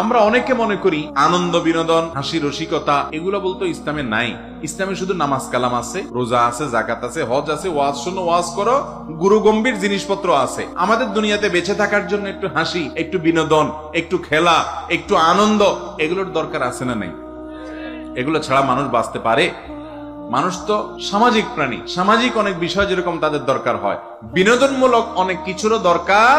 আমরা অনেকে মনে করি আনন্দ বিনোদন হাসি রসিকতা এগুলো বলতো ইসলামে নাই। ইসলামে শুধু নামাজ কালাম আছে, রোজা আছে, জাকাত আছে, হজ আছে, ওয়াজ শোনো, ওয়াজ করো, গুরু গম্ভীর জিনিসপত্র আছে। আমাদের দুনিয়াতে বেঁচে থাকার জন্য একটু হাসি, একটু বিনোদন, একটু খেলা, একটু আনন্দ এগুলোর দরকার আছে না নাই? এগুলো ছাড়া মানুষ বাঁচতে পারে? মানুষ তো সামাজিক প্রাণী, সামাজিক অনেক বিষয় যেরকম তাদের দরকার হয়, বিনোদনমূলক অনেক কিছুরও দরকার।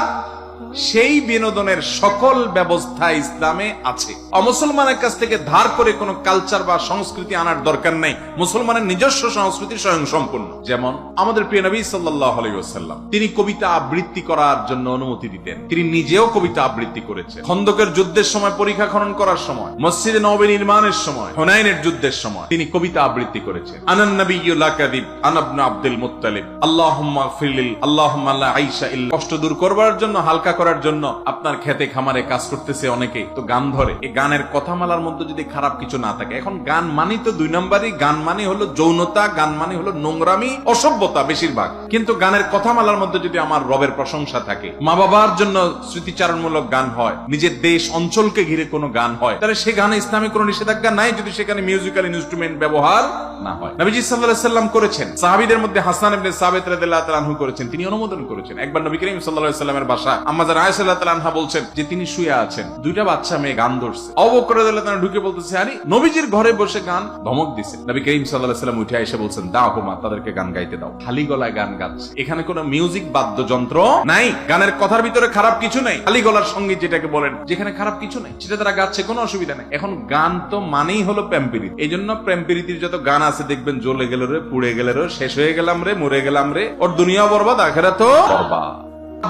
সেই বিনোদনের সকল ব্যবস্থা ইসলামে আছে। অমুসলমানের কাছ থেকে ধার করে কোনো কালচার বা সংস্কৃতি আনার দরকার নেই। মুসলমানের নিজস্ব সংস্কৃতি স্বয়ং সম্পূর্ণ। যেমন আমাদের প্রিয় নবী সাল্লাল্লাহু আলাইহি ওয়াসাল্লাম, তিনি কবিতা আবৃত্তি করার জন্য অনুমতি দিতেন। তিনি নিজেও কবিতা আবৃত্তি করেছেন। খন্দকের যুদ্ধের সময়, পরীক্ষা খনন করার সময়, মসজিদে নববী নির্মাণের সময়, হুনাইনের যুদ্ধের সময় তিনি কবিতা আবৃত্তি করেছেন। আনান নাবিয়্যু লা কাযিব আনা ইবনে আব্দুল মুত্তালিব আল্লাহুম্মা গফিরলিল আল্লাহুম্মা লা আইশা ইল্লা। কষ্ট দূর করবার জন্য, হালকা করার জন্য আপনার খেতে খামারে কাজ করতেছে অনেকে, তো গান ধরে। এই গানের কথামালার মধ্যে যদি খারাপ কিছু না থাকে, এখন গান মানি তো দুই নম্বরই, গান মানে হলো যৌনতা, গান মানে হলো নোংরামি, অসভ্যতা বেশিরভাগ। কিন্তু গানের কথামালার মধ্যে যদি আমার রবের প্রশংসা থাকে, মা বাবার জন্য স্মৃতিচারণমূলক গান হয়, নিজের দেশ অঞ্চলকে ঘিরে কোনো গান হয়, তাহলে সে গানে ইসলামে কোনো নিষেধাজ্ঞা নাই, যদি সেখানে মিউজিক্যাল ইনস্ট্রুমেন্ট ব্যবহার না হয়। নবীজি সাল্লাল্লাহু আলাইহি সাল্লাম করেছেন। সাহাবীদের মধ্যে হাসান ইবনে সাবিত রাদিয়াল্লাহু তাআলা আনহু করেছেন, তিনি অনুমোদন করেছেন। একবার নবী করিম সাল্লাল্লাহু আলাইহি সাল্লামের বাসা আম্মা জান আয়েশা রাদিয়াল্লাহু আনহা বলছেন যে তিনি শুয়ে আছেন, দুইটা বাচ্চা মেয়ে গান ধরছে। আবু বকর রাদিয়াল্লাহু তাআলা ঢুকে বলতেছে, আরে নবীজির ঘরে বসে গান, ধমক দিছে। নবী করিম সাল্লাল্লাহু আলাইহি সাল্লাম উঠে এসে বলছেন, দাও হুমা, তাদেরকে গান গাইতে দাও। খালি গলায় গান গাচ্ছে, এখানে কোনো মিউজিক বাদ্যযন্ত্র নাই, গানের কথার ভিতরে খারাপ কিছু নাই। খালি গলার সঙ্গীত যেটাকে বলেন, যেখানে খারাপ কিছু নাই, সেটা তারা গাচ্ছে, কোনো অসুবিধা নেই। এখন গান তো মানেই হলো প্রেম প্রীতি। এই জন্য প্রেম প্রীতির যত গান আছে দেখবেন, জ্বলে গেল রে, পুড়ে গেল রে, শেষ হয়ে গেলাম রে, মরে গেলাম রে, ওর দুনিয়া বরবাদ, আখিরাতও বরবাদ।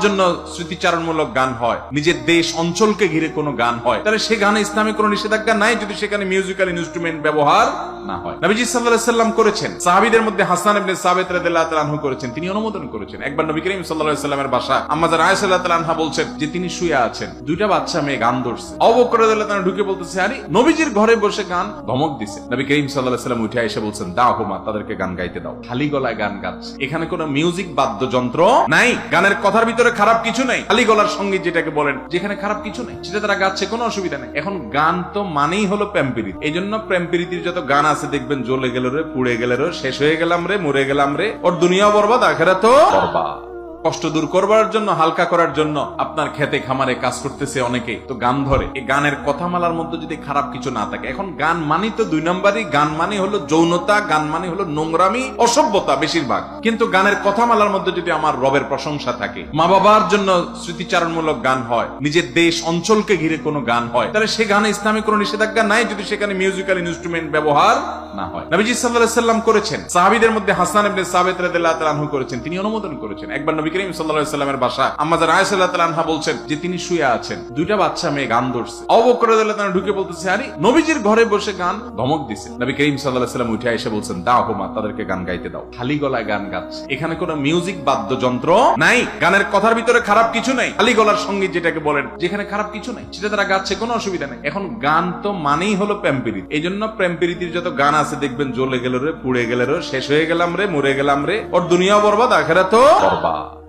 জন্য স্মৃতিচারণমূলক গান হয়, নিজের দেশ অঞ্চলকে ঘিরে কোনো গান হয়, তাহলে সে গানে ইসলামে কোনো নিষেধাজ্ঞা নাই, যদি সেখানে মিউজিক্যাল ইনস্ট্রুমেন্ট ব্যবহার না হয়। নবীজি সাল্লাল্লাহু আলাইহি সাল্লাম করেছেন। সাহাবীদের মধ্যে হাসান ইবনে সাবিত রাদিয়াল্লাহু তাআলা আনহু করেছেন, তিনি অনুমোদন করেছেন। একবার নবী করিম সাল্লাল্লাহু আলাইহি সাল্লামের বাসা আম্মা জান আয়েশা রাদিয়াল্লাহু তাআলা আনহা বলছেন যে তিনি শুয়ে আছেন, দুইটা বাচ্চা মেয়ে গান ধরছে। আবু বকর রাদিয়াল্লাহু তাআলা ঢুকে বলতেছে, আরে নবীজির ঘরে বসে গান, ধমক দিছে। নবী করিম সাল্লাল্লাহু আলাইহি সাল্লাম উঠে এসে বলছেন, দাও হুমা, তাদেরকে গান গাইতে দাও। খালি গলায় গান গাচ্ছে, এখানে কোনো মিউজিক বাদ্যযন্ত্র নাই, গানের কথার ভিতরে খারাপ কিছু নাই। খালি গলার সঙ্গীত যেটাকে বলেন, যেখানে খারাপ কিছু নাই, সেটা তারা গাচ্ছে, কোনো অসুবিধা নেই। এখন গান তো মানেই হলো প্রেম প্রীতি। এই জন্য প্রেম প্রীতির যত গান আছে দেখবেন, জ্বলে গেল রে, পুড়ে গেল রে, শেষ হয়ে গেলাম রে, মরে গেলাম রে, ওর দুনিয়া বরবাদ, আখিরাতও বরবাদ। কষ্ট দূর করবার জন্য, হালকা করার জন্য আপনার খেতে খামারে কাজ করতেছে অনেকে, তো গান ধরে। এই গানের কথামালার মধ্যে যদি খারাপ কিছু না থাকে, এখন গান মানি তো দুই নম্বরই, গান মানে হলো যৌনতা, গান মানে হলো নোংরামি, অসভ্যতা বেশিরভাগ। কিন্তু গানের কথামালার মধ্যে যদি আমার রবের প্রশংসা থাকে, মা বাবার জন্য স্মৃতিচারণমূলক গান হয়, নিজের দেশ অঞ্চলকে ঘিরে কোনো গান হয়, তাহলে সে গানে ইসলামে কোনো নিষেধাজ্ঞা নাই, যদি সেখানে মিউজিক্যাল ইনস্ট্রুমেন্ট ব্যবহার না হয়। নবীজি সাল্লাল্লাহু আলাইহি সাল্লাম করেছেন। সাহাবীদের মধ্যে হাসান ইবনে সাবিত রাদিয়াল্লাহু তাআলা আনহু করেছেন, তিনি অনুমোদন করেছেন। একবার নবী করিম সাল্লাল্লাহু আলাইহি সাল্লামের বাসা আম্মা জান আয়েশা রাদিয়াল্লাহু তাআলা আনহা বলছেন যে তিনি শুয়ে আছেন, দুইটা বাচ্চা মেয়ে গান ধরছে। আবু বকর রাদিয়াল্লাহু তাআলা ঢুকে বলতেছে, আরে নবীজির ঘরে বসে গান, ধমক দিছে। নবী করিম সাল্লাল্লাহু আলাইহি সাল্লাম উঠে এসে বলছেন, দাও হুমা, তাদেরকে গান গাইতে দাও। খালি গলায় গান গাচ্ছে, এখানে কোনো মিউজিক বাদ্যযন্ত্র নাই, গানের কথার ভিতরে খারাপ কিছু নাই। খালি গলার সঙ্গীত যেটাকে বলেন, যেখানে খারাপ কিছু নাই, সেটা তারা গাচ্ছে, কোনো অসুবিধা নেই। এখন গান তো মানেই হলো প্রেম প্রীতি। এই জন্য প্রেম প্রীতির যত গান আছে দেখবেন, জ্বলে গেল রে, পুড়ে গেল রে, শেষ হয়ে গেলাম রে, মরে গেলাম রে, ওর দুনিয়া বরবাদ, আখিরাতও বরবাদ।